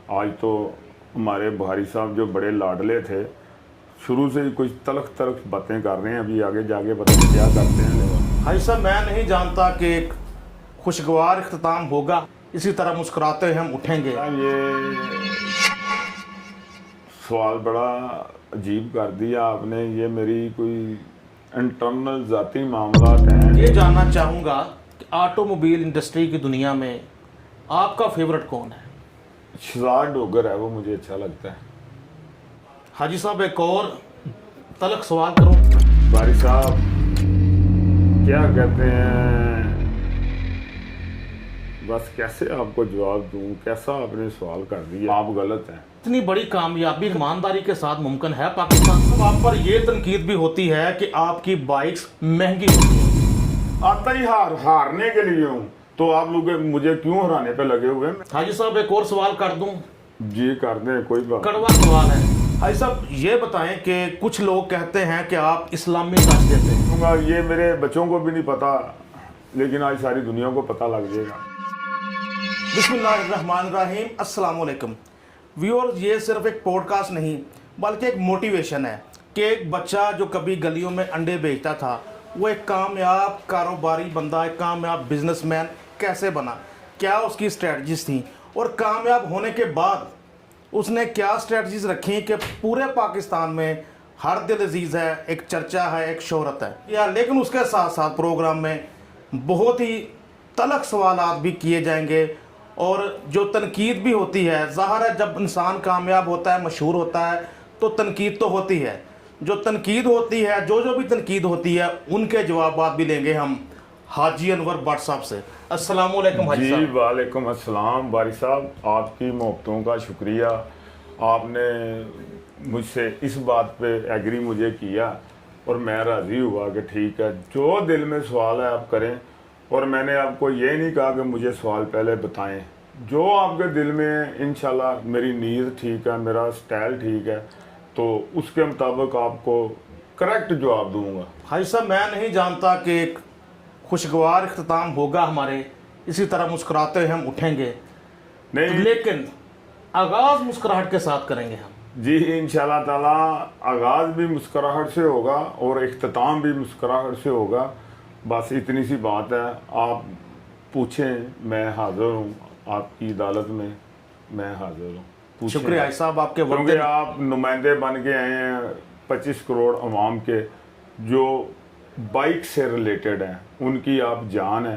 आज तो हमारे भारी साहब जो बड़े लाडले थे, शुरू से ही कुछ तलख तलख बातें कर रहे हैं। अभी आगे जाके पता नहीं क्या करते हैं। भाई साहब, मैं नहीं जानता कि एक खुशगवार इख्तिताम होगा, इसी तरह मुस्कुराते हुए हम उठेंगे। ये सवाल बड़ा अजीब कर दिया आपने। ये मेरी कोई इंटरनल ज़ाती मामला हैं। ये जानना चाहूँगा कि ऑटोमोबाइल इंडस्ट्री की दुनिया में आपका फेवरेट कौन है? शहजाद डोगर है, वो मुझे अच्छा लगता है। हाजी साहब, एक और तलख सवाल करूँ? बारी साहब, क्या कहते हैं, बस कैसे आपको जवाब दूं, कैसा आपने सवाल कर दिया। आप गलत हैं। इतनी बड़ी कामयाबी ईमानदारी के साथ मुमकिन है पाकिस्तान में? आप पर यह तनकीद भी होती है कि आपकी बाइक्स महंगी होती हैं। आता ही हारने के लिए हूँ, तो आप लोग मुझे क्यों हराने पे लगे हुए हैं? हाजी साहब, एक और सवाल कर दूं? जी कर दें, कोई बात। कड़वा सवाल है। हाजी साहब, ये बताएं कि कुछ लोग कहते हैं कि आप इस्लामी टच देते हैं। ये मेरे बच्चों को भी नहीं पता, लेकिन आज सारी दुनिया को पता लग जाएगा। बिस्मिल्लाहिर्रहमानिर्रहीम, अस्सलाम वालेकुम व्यूअर्स। ये सिर्फ एक पॉडकास्ट नहीं बल्कि एक मोटिवेशन है कि एक बच्चा जो कभी गलियों में अंडे बेचता था, वो एक कामयाब कारोबारी बंदा, एक कामयाब बिजनेसमैन कैसे बना, क्या उसकी स्ट्रेटजीज थी, और कामयाब होने के बाद उसने क्या स्ट्रेटजीज रखी कि पूरे पाकिस्तान में हर दिल अजीज़ है, एक चर्चा है, एक शोहरत है या। लेकिन उसके साथ साथ प्रोग्राम में बहुत ही तलख सवालात भी किए जाएंगे और जो तनकीद भी होती है। ज़ाहिर है, जब इंसान कामयाब होता है, मशहूर होता है, तो तनकीद तो होती है। जो तनकीद होती है, जो भी तनकीद होती है, उनके जवाब भी लेंगे हम हाजी अनवर भट्ट साहब से। अस्सलाम वालेकुम हाजी साहब। जी वालेकुम अस्सलाम। बारी साहब, आपकी मोहब्बतों का शुक्रिया। आपने मुझसे इस बात पे एग्री मुझे किया और मैं राज़ी हुआ कि ठीक है, जो दिल में सवाल है आप करें। और मैंने आपको ये नहीं कहा कि मुझे सवाल पहले बताएं, जो आपके दिल में इंशाल्लाह मेरी नीयत ठीक है, मेरा स्टाइल ठीक है, तो उसके मुताबिक आपको करेक्ट जवाब दूंगा। हाजी साहब, मैं नहीं जानता कि एक खुशगवार इख्तिताम होगा हमारे, इसी तरह मुस्कुराते हुए हम उठेंगे, नहीं लेकिन आगाज़ मुस्कुराहट के साथ करेंगे हम। जी इंशाल्लाह ताला। आगाज़ भी मुस्कुराहट से होगा और इख्तिताम भी मुस्कुराहट से होगा। बस इतनी सी बात है। आप पूछें, मैं हाज़िर हूँ आपकी अदालत में, मैं हाज़िर हूँ। शुक्रिया हाजी साहब आपके वक्त। क्योंकि आप नुमाइंदे बन के आए हैं 25 करोड़ अवाम के, जो बाइक से रिलेटेड हैं, उनकी आप जान है,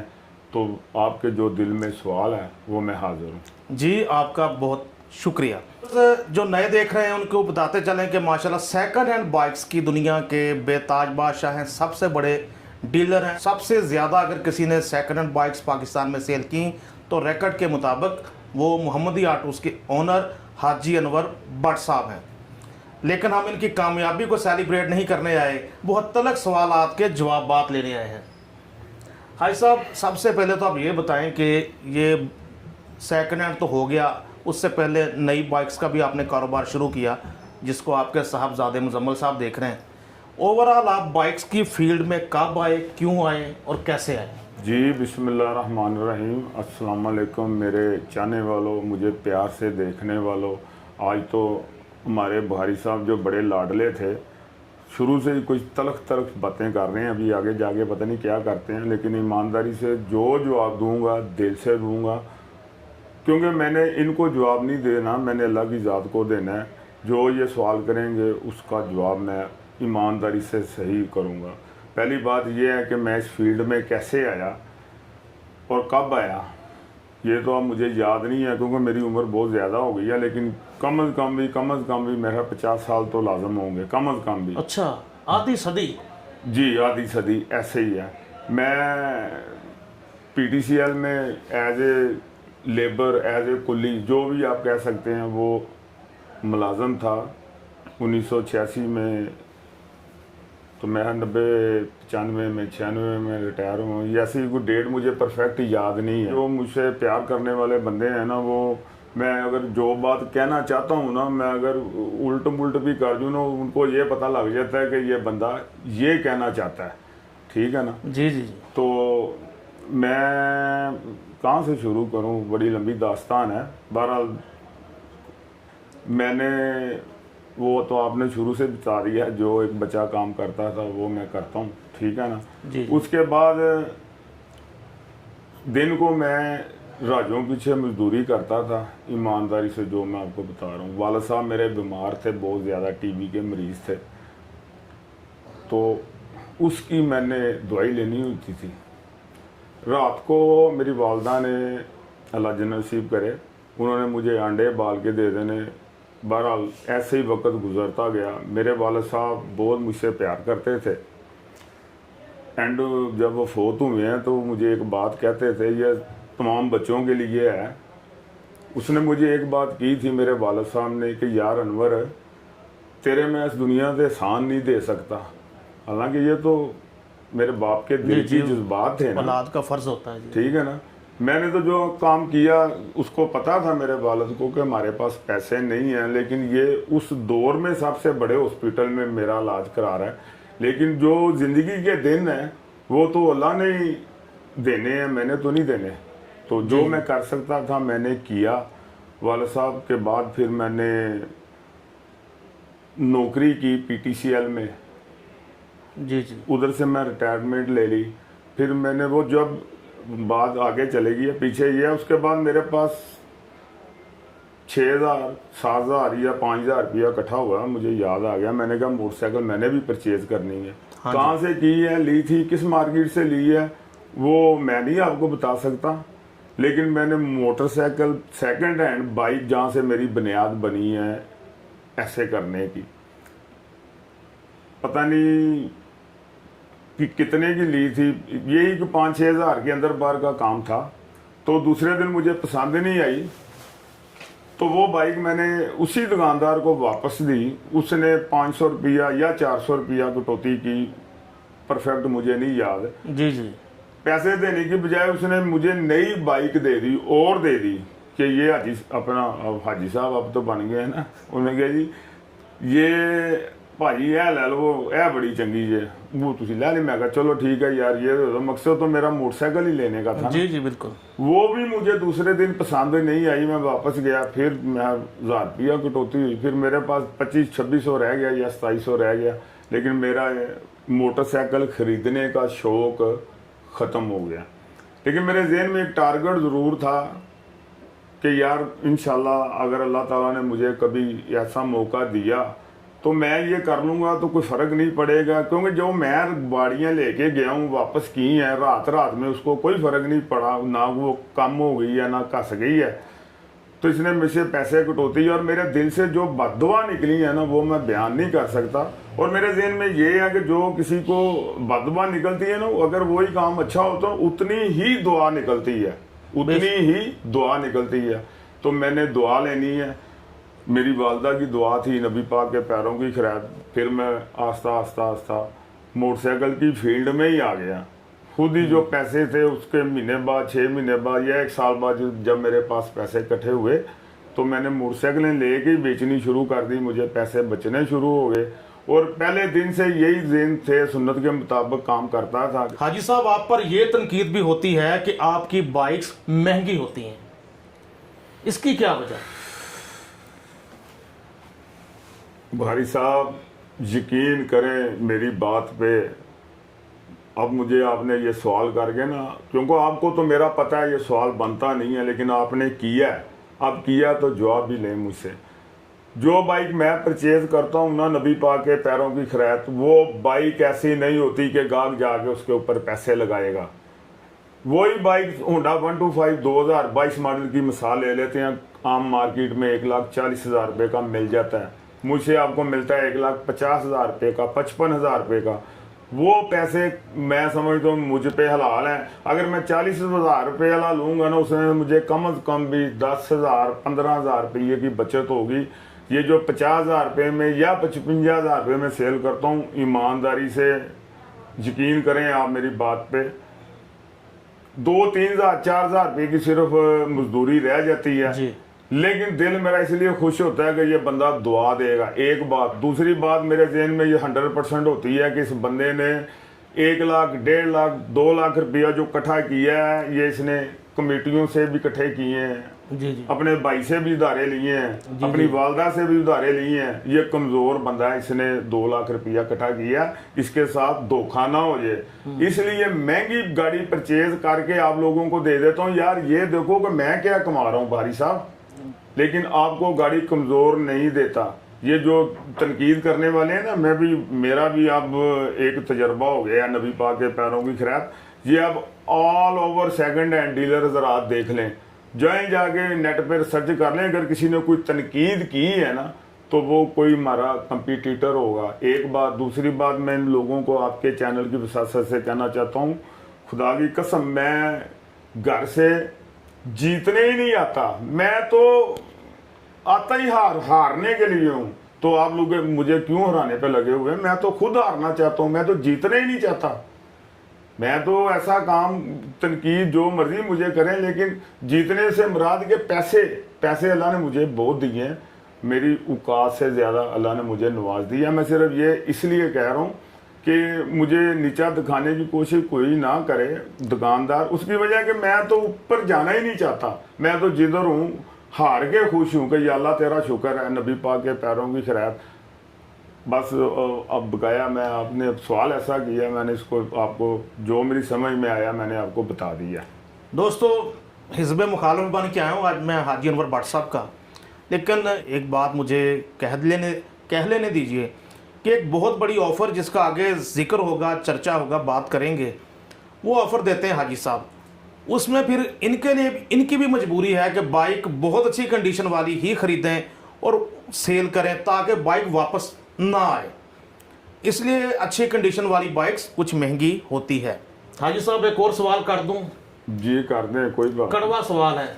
तो आपके जो दिल में सवाल है वो मैं हाज़िर हूँ। जी आपका बहुत शुक्रिया। जो नए देख रहे हैं उनको बताते चलें कि माशाल्लाह सेकंड हैंड बाइक्स की दुनिया के बेताज बादशाह हैं, सबसे बड़े डीलर हैं। सबसे ज़्यादा अगर किसी ने सेकंड हैंड बाइक्स पाकिस्तान में सेल की तो रिकॉर्ड के मुताबिक वो मोहम्मदी ऑटोज़ के ओनर हाजी अनवर भट्ट साहब हैं। लेकिन हम इनकी कामयाबी को सेलिब्रेट नहीं करने आए, बहुत तलख सवालात के जवाब लेने आए हैं। हाजी साहब, सबसे पहले तो आप ये बताएं कि ये सेकंड हैंड तो हो गया, उससे पहले नई बाइक्स का भी आपने कारोबार शुरू किया, जिसको आपके साहबजादे मुजम्मल साहब देख रहे हैं। ओवरऑल आप बाइक्स की फील्ड में कब आए, क्यों आए और कैसे आए? जी बिस्मिल्लाहिर्रहमानिर्रहीम। अस्सलाम वालेकुम मेरे चाहने वालों, मुझे प्यार से देखने वालों। आज तो हमारे भारी साहब जो बड़े लाडले थे, शुरू से ही कुछ तलख तलख बातें कर रहे हैं। अभी आगे जाके पता नहीं क्या करते हैं, लेकिन ईमानदारी से जो जवाब दूंगा दिल से दूंगा, क्योंकि मैंने इनको जवाब नहीं देना, मैंने अल्लाह की ज़ात को देना है। जो ये सवाल करेंगे उसका जवाब मैं ईमानदारी से सही करूँगा। पहली बात यह है कि मैं इस फील्ड में कैसे आया और कब आया, ये तो अब मुझे याद नहीं है, क्योंकि मेरी उम्र बहुत ज़्यादा हो गई है। लेकिन कम अज़ कम भी मेरा 50 साल तो लाजम होंगे, कम अज़ कम भी। अच्छा, आधी सदी? जी आधी सदी ऐसे ही है। मैं PTCL में as a labour, as a कुली, जो भी आप कह सकते हैं, वो मुलाजम था 1986 में। तो मैं 90-95 में 96 में रिटायर हुआ। ऐसी कोई डेट मुझे परफेक्ट याद नहीं है। जो मुझसे प्यार करने वाले बंदे हैं ना, वो मैं अगर जो बात कहना चाहता हूँ ना, मैं अगर उल्ट पुल्ट भी कर दूँ ना, उनको ये पता लग जाता है कि ये बंदा ये कहना चाहता है। ठीक है ना? जी जी जी। तो मैं कहाँ से शुरू करूँ, बड़ी लंबी दास्तान है। बहरहाल मैंने वो तो आपने शुरू से बता दिया, जो एक बच्चा काम करता था वो मैं करता हूँ, ठीक है ना। जी। उसके बाद दिन को मैं राजों पीछे मजदूरी करता था ईमानदारी से, जो मैं आपको बता रहा हूँ। वालिद साहब मेरे बीमार थे, बहुत ज़्यादा टीबी के मरीज़ थे, तो उसकी मैंने दवाई लेनी होती थी। रात को मेरी वालदा ने, अल्लाह जन्नत नसीब करे, उन्होंने मुझे अंडे बाल के दे देने। बहरहाल ऐसे ही वक्त गुजरता गया। मेरे वालिद साहब बहुत मुझसे प्यार करते थे। एंड जब वो फोत हुए हैं तो मुझे एक बात कहते थे, ये तमाम बच्चों के लिए है। उसने मुझे एक बात की थी मेरे वालिद साहब ने कि यार अनवर, तेरे मैं इस दुनिया से एहसान नहीं दे सकता। हालांकि ये तो मेरे बाप के दिल की जज्बात थे ना, औलाद का फर्ज होता है जी। ठीक है ना। मैंने तो जो काम किया, उसको पता था मेरे वालिद को कि हमारे पास पैसे नहीं हैं, लेकिन ये उस दौर में सबसे बड़े हॉस्पिटल में मेरा इलाज करा रहा है। लेकिन जो ज़िंदगी के दिन हैं वो तो अल्लाह ने ही देने हैं, मैंने तो नहीं देने। तो जो मैं कर सकता था मैंने किया। वालिद साहब के बाद फिर मैंने नौकरी की PTCL में, जी जी। उधर से मैं रिटायरमेंट ले ली। फिर मैंने वो, जब बात आगे चलेगी या पीछे ये है, उसके बाद मेरे पास 6,000 7,000 या 5,000 रुपया इकट्ठा हुआ। मुझे याद आ गया, मैंने कहा मोटरसाइकिल मैंने भी परचेज करनी है। हाँ, कहाँ से की है, ली थी, किस मार्केट से ली है, वो मैं नहीं आपको बता सकता। लेकिन मैंने मोटरसाइकिल सेकंड हैंड बाइक, जहाँ से मेरी बुनियाद बनी है ऐसे करने की, पता नहीं कि कितने की ली थी, यही कि 5-6 हज़ार के अंदर बार का काम था। तो दूसरे दिन मुझे पसंद नहीं आई, तो वो बाइक मैंने उसी दुकानदार को वापस दी। उसने 500 रुपया या 400 रुपया कटौती की, परफेक्ट मुझे नहीं याद। जी जी। पैसे देने की बजाय उसने मुझे नई बाइक दे दी, और दे दी कि ये हाजी साहब अब तो बन गए हैं ना। उन्होंने कहा जी ये भाजी है ले लो, है बड़ी चंगी जे, वो तुसी ले ली। मैं कहा चलो ठीक है यार, ये तो मकसद तो मेरा मोटरसाइकिल ही लेने का था। जी जी बिल्कुल। वो भी मुझे दूसरे दिन पसंद नहीं आई, मैं वापस गया। फिर मैं 1,000 रुपया कटौती हुई, फिर मेरे पास 2500-2600 रह गया या 2700 रह गया। लेकिन मेरा मोटरसाइकिल खरीदने का शौक ख़त्म हो गया। लेकिन मेरे जहन में एक टारगेट ज़रूर था कि यार इंशाल्लाह अगर अल्लाह ताला ने मुझे कभी ऐसा मौका दिया तो मैं ये कर लूँगा, तो कोई फ़र्क नहीं पड़ेगा। क्योंकि जो मैं बाड़ियाँ लेके गया हूँ वापस की हैं, रात में उसको कोई फ़र्क नहीं पड़ा, ना वो कम हो गई है ना घस गई है। तो इसने मुझसे पैसे कटौती, और मेरे दिल से जो बददुआ निकली है ना, वो मैं बयान नहीं कर सकता। और मेरे जहन में ये है कि जो किसी को बददुआ निकलती है ना, अगर वही काम अच्छा हो तो उतनी ही दुआ निकलती है, उतनी ही दुआ निकलती है। तो मैंने दुआ लेनी है, मेरी वालदा की दुआ थी, नबी पाक के पैरों की खैरात। फिर मैं आस्ता आस्ता मोटरसाइकिल की फील्ड में ही आ गया। खुद ही जो पैसे थे उसके महीने बाद, 6 महीने बाद या 1 साल बाद जब मेरे पास पैसे इकट्ठे हुए, तो मैंने मोटरसाइकिलें लेके ही बेचनी शुरू कर दी। मुझे पैसे बचने शुरू हो गए, और पहले दिन से यही दिन थे, सुन्नत के मुताबिक काम करता था। हाजी साहब, आप पर यह तनकीद भी होती है कि आपकी बाइक्स महंगी होती हैं, इसकी क्या वजह? भाई साहब यकीन करें मेरी बात पे, अब मुझे आपने ये सवाल करके ना, क्योंकि आपको तो मेरा पता है ये सवाल बनता नहीं है, लेकिन आपने किया, अब किया तो जवाब भी लें मुझसे। जो बाइक मैं परचेज करता हूँ ना, नबी पाक के पैरों की खैरात, वो बाइक ऐसी नहीं होती कि गाहक जाके उसके ऊपर पैसे लगाएगा। वही बाइक होंडा 125 2022 मॉडल की मिसाल ले लेते हैं, आम मार्केट में 1,40,000 रुपये का मिल जाता है, मुझसे आपको मिलता है 1,50,000 रुपये का, 55,000 रुपये का। वो पैसे मैं समझता हूँ मुझ पे हलाल है। अगर मैं 40,000 रुपये वाला लूँगा ना, उसमें मुझे कम अज़ कम भी 10,000 15,000 रुपये की बचत होगी। ये जो 50,000 रुपये में या 55,000 रुपये में सेल करता हूँ, ईमानदारी से यकीन करें आप मेरी बात पे, 2-3,000 4,000 रुपये की सिर्फ मजदूरी रह जाती है जी। लेकिन दिल मेरा इसलिए खुश होता है कि ये बंदा दुआ देगा, एक बात। दूसरी बात मेरे जहन में ये 100% होती है कि इस बंदे ने 1 लाख 1.5 लाख 2 लाख रुपया जो इकट्ठा किया है, ये इसने कमेटियों से भी इकट्ठे किए हैं, जी जी अपने भाई से भी उधारे लिए हैं, अपनी वालदा से भी उधारे लिए हैं। ये कमज़ोर बंदा है, इसने 2 लाख रुपया इकट्ठा किया, इसके साथ धोखा ना हो जाए इसलिए महंगी गाड़ी परचेज करके आप लोगों को दे देता हूँ। यार ये देखो कि मैं क्या कमा रहा हूँ भारी साहब, लेकिन आपको गाड़ी कमज़ोर नहीं देता। ये जो तनकीद करने वाले हैं ना, मेरा भी अब एक तजर्बा हो गया नबी पाक के पैरों की खैरात। ये अब all over second hand dealer हज़रात देख लें, जाएं जाके नेट पर सर्च कर लें, अगर किसी ने कोई तनकीद की है ना तो वो कोई हमारा कंपटीटर होगा। एक बात, दूसरी बात मैं इन लोगों को आपके चैनल की वसासत से कहना चाहता हूँ, खुदा की कसम मैं घर से जीतने ही नहीं आता, मैं तो आता ही हारने के लिए हूँ। तो आप लोग मुझे क्यों हराने पे लगे हुए हैं? मैं तो खुद हारना चाहता हूँ, मैं तो जीतना ही नहीं चाहता। मैं तो ऐसा काम तनकीद जो मर्जी मुझे करें, लेकिन जीतने से मुराद के पैसे अल्लाह ने मुझे बहुत दिए हैं, मेरी औकात से ज़्यादा अल्लाह ने मुझे नवाज दिया। मैं सिर्फ ये इसलिए कह रहा हूँ कि मुझे नीचा दिखाने की कोशिश कोई ना करे दुकानदार, उसकी वजह कि मैं तो ऊपर जाना ही नहीं चाहता। मैं तो जिधर हूँ हार के खुश हूँ कि या अल्लाह तेरा शुक्र है, नबी पाक के पैरों की खैरात। बस अब बकाया मैं आपने सवाल ऐसा किया, मैंने इसको आपको जो मेरी समझ में आया मैंने आपको बता दिया। दोस्तों, हिज़्ब मुखालिफ बन के आया हूँ आज मैं हाजी अनवर भट्ट साहब का, लेकिन एक बात मुझे कह लेने दीजिए कि एक बहुत बड़ी ऑफ़र जिसका आगे जिक्र होगा, चर्चा होगा, बात करेंगे, वो ऑफ़र देते हैं हाजी साहब। उसमें फिर इनके लिए इनकी भी मजबूरी है कि बाइक बहुत अच्छी कंडीशन वाली ही ख़रीदें और सेल करें ताकि बाइक वापस ना आए, इसलिए अच्छी कंडीशन वाली बाइक्स कुछ महंगी होती है। हाजी साहब एक और सवाल कर दूं? जी कर दें, कोई बात। कड़वा सवाल है।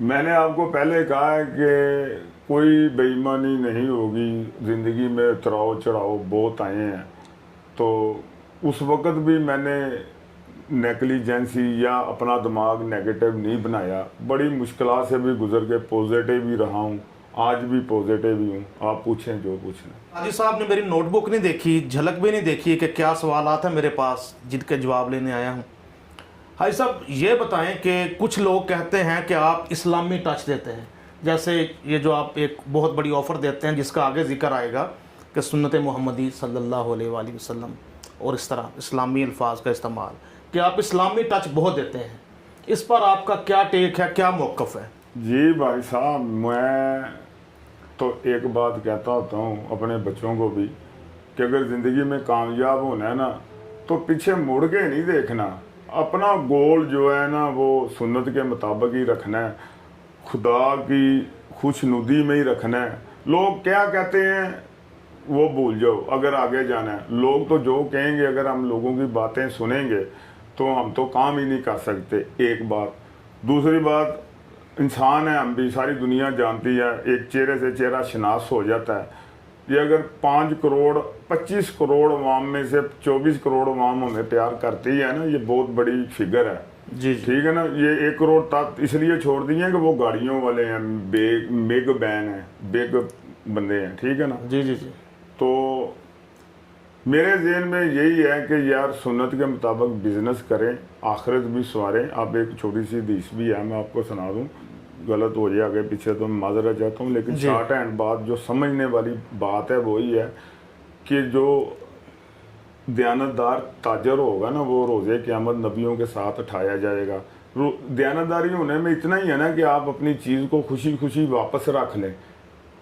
मैंने आपको पहले कहा है कि कोई बेईमानी नहीं होगी, ज़िंदगी में उतराव चढ़ाव बहुत आए हैं, तो उस वक़्त भी मैंने नेगलिजेंसी या अपना दिमाग नेगेटिव नहीं बनाया, बड़ी मुश्किलात से भी गुजर के पॉजिटिव भी रहा हूँ, आज भी पॉजिटिव ही हूँ। आप पूछें जो पूछना। हाजी साहब ने मेरी नोटबुक नहीं देखी, झलक भी नहीं देखी कि क्या सवालात हैं मेरे पास जिनके जवाब लेने आया हूँ। हाजी साहब ये बताएं कि कुछ लोग कहते हैं कि आप इस्लामी टच देते हैं, जैसे ये जो आप एक बहुत बड़ी ऑफ़र देते हैं जिसका आगे जिक्र आएगा कि सुन्नत मोहम्मदी सल्लल्लाहु अलैहि वसल्लम और इस तरह इस्लामी अल्फाज का इस्तेमाल, कि आप इस्लामी टच बहुत देते हैं, इस पर आपका क्या टेक है, क्या मौक़िफ़ है? जी भाई साहब, मैं तो एक बात कहता होता हूँ अपने बच्चों को भी कि अगर ज़िंदगी में कामयाब होना है ना तो पीछे मुड़ के नहीं देखना, अपना गोल जो है ना वो सुन्नत के मुताबिक ही रखना है, खुदा की खुशनुदी में ही रखना है। लोग क्या कहते हैं वो भूल जाओ, अगर आगे जाना है। लोग तो जो कहेंगे, अगर हम लोगों की बातें सुनेंगे तो हम तो काम ही नहीं कर सकते, एक बात। दूसरी बात, इंसान है हम भी, सारी दुनिया जानती है, एक चेहरे से चेहरा शनास हो जाता है। ये अगर 5 करोड़ 25 करोड़ अवाम में से 24 करोड़ अवाम हमें प्यार करती है ना, ये बहुत बड़ी फिगर है। जी ठीक है ना। ये 1 करोड़ तक इसलिए छोड़ दिए कि वो गाड़ियों वाले हैं, बिग बैन है, बिग बंदे हैं, ठीक है ना। जी जी जी। तो मेरे ज़हन में यही है कि यार सुन्नत के मुताबिक बिज़नेस करें, आखिरत भी सवारें। आप एक छोटी सी हदीस भी है, मैं आपको सुना दूं, गलत हो जाए आगे पीछे तो मैं माजरत चाहता हूँ, लेकिन शॉर्ट एंड बात जो समझने वाली बात है वही है कि जो दयानतदार ताजर होगा ना वो रोज़े क़यामत नबियों के साथ उठाया जाएगा। दयानतदारी होने में इतना ही है ना कि आप अपनी चीज़ को खुशी खुशी वापस रख लें।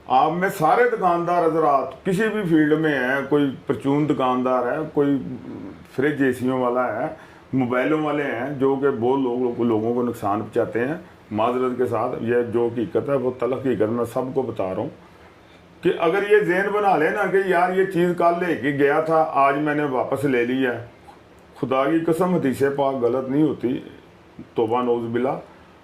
आप में सारे दुकानदार हजरात किसी भी फील्ड में हैं, कोई परचून दुकानदार है, कोई फ्रिज एसियों वाला है, मोबाइलों वाले हैं, जो कि बहुत लोगों को नुकसान पहुँचाते हैं। माजरत के साथ ये जो हकीकत है वो तलख हकीकत मैं सबको बता रहा हूँ कि अगर ये जहन बना लेना कि यार ये चीज़ कल लेके गया था, आज मैंने वापस ले ली है, खुदा की कसम हदीस पाक गलत नहीं होती, तौबा नौज़ बिल्लाह।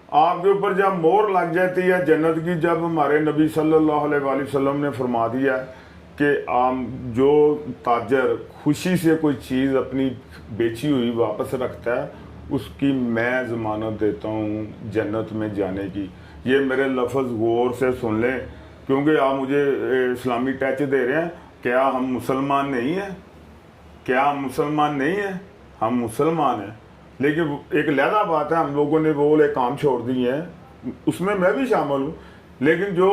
आपके ऊपर जब मोहर लग जाती है जन्नत की, जब हमारे नबी सल्लल्लाहु अलैहि वसल्लम ने फरमा दिया कि आम जो ताजर खुशी से कोई चीज़ अपनी बेची हुई वापस रखता है उसकी मैं ज़मानत देता हूँ जन्नत में जाने की। ये मेरे लफ्ज़ गौर से सुन लें, क्योंकि आप मुझे इस्लामी टच दे रहे हैं। क्या हम मुसलमान नहीं हैं? क्या हम मुसलमान नहीं हैं? हम मुसलमान हैं। लेकिन एक लहदा बात है, हम लोगों ने वो वाले काम छोड़ दिए हैं, उसमें मैं भी शामिल हूँ। लेकिन जो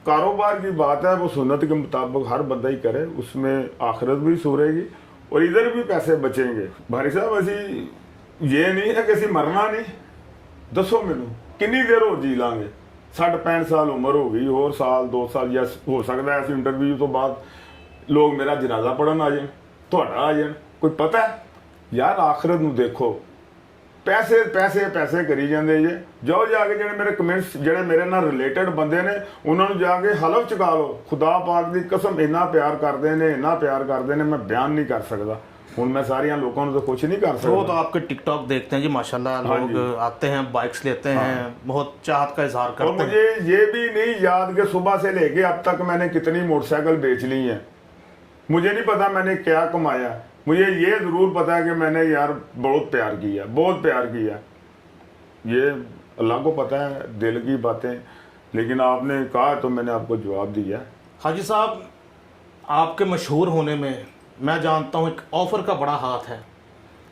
कारोबार की बात है वो सुन्नत के मुताबिक हर बंदा ही करे, उसमें आखिरत भी सूरेगी और इधर भी पैसे बचेंगे। भाई साहब असी ये नहीं है कि असी मरना नहीं। दसो मैनू कितनी देर हो जी लांगे? 60-65 साल उम्र हो गई, और साल 2 साल या हो सकता है ऐसे इंटरव्यू तो बाद लोग मेरा जनाजा पढ़न आ जाए, थोड़ा आ जाए, कोई पता है यार? आखिरत नू देखो, पैसे पैसे पैसे करी जाते जे। जाओ जाके जो मेरे कमेंट्स जो मेरे नाल रिलेटेड बंदे ने उन्होंने जाके हलफ चुका लो, खुदा पाक की कसम इन्ना प्यार करते हैं, इन्ना प्यार करते हैं, मैं बयान नहीं कर सकता। हुण मैं सारिया लोगों को तो कुछ नहीं कर सकता। वो तो आपके टिकटॉक देखते हैं जी माशाल्लाह, लोग आते हैं, बाइक्स लेते हैं, बहुत चाहत का इजहार करते हैं। और मुझे ये भी नहीं याद कि सुबह से लेके अब तक मैंने कितनी मोटरसाइकिल बेच ली है। मुझे नहीं पता मैंने क्या कमाया, मुझे ये ज़रूर पता है कि मैंने यार बहुत प्यार किया, बहुत प्यार किया। ये अल्लाह को पता है दिल की बातें, लेकिन आपने कहा तो मैंने आपको जवाब दिया। हाजी साहब, आपके मशहूर होने में मैं जानता हूँ एक ऑफ़र का बड़ा हाथ है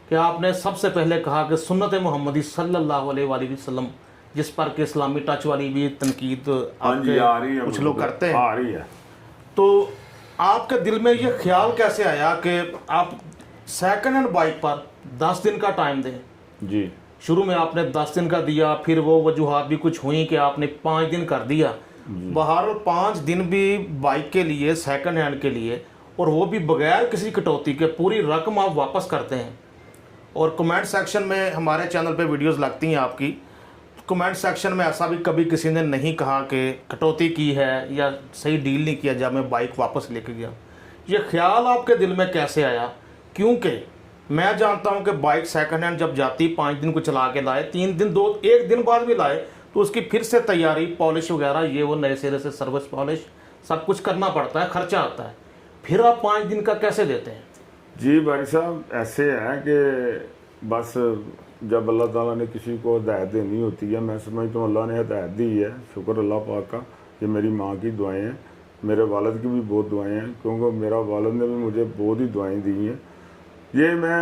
कि आपने सबसे पहले कहा कि सुन्नत मोहम्मदी सल्लल्लाहु अलैहि वसल्लम, जिस पर कि इस्लामी टच वाली भी तनकीद आपके कुछ लोग करते हैं, आ रही है। तो आपके दिल में ये ख्याल कैसे आया कि आप सेकंड हैंड बाइक पर 10 दिन का टाइम दें? जी, शुरू में आपने 10 दिन का दिया, फिर वो वजूहात भी कुछ हुई कि आपने 5 दिन कर दिया। बहरहाल 5 दिन भी बाइक के लिए, सेकंड हैंड के लिए, और वो भी बगैर किसी कटौती के पूरी रकम आप वापस करते हैं। और कमेंट सेक्शन में हमारे चैनल पे वीडियोस लगती हैं आपकी, कमेंट सेक्शन में ऐसा भी कभी किसी ने नहीं कहा कि कटौती की है या सही डील नहीं किया जब मैं बाइक वापस लेके गया। ये ख्याल आपके दिल में कैसे आया? क्योंकि मैं जानता हूं कि बाइक सेकंड हैंड जब जाती 5 दिन को चला के लाए, 3 दिन 1 दिन बाद भी लाए, तो उसकी फिर से तैयारी, पॉलिश वगैरह, ये वो नए सिरे से सर्विस पॉलिश सब कुछ करना पड़ता है, खर्चा आता है। फिर आप 5 दिन का कैसे देते हैं? जी भाई साहब, ऐसे है कि बस जब अल्लाह ताला ने किसी को हिदायत देनी होती है, मैं समझता हूँ अल्लाह ने हिदायत दी है, शुक्र अल्लाह पाक का। ये मेरी माँ की दुआएं हैं, मेरे वालिद की भी बहुत दुआएं हैं, क्योंकि मेरा वालिद ने भी मुझे बहुत ही दुआएं दी हैं। ये मैं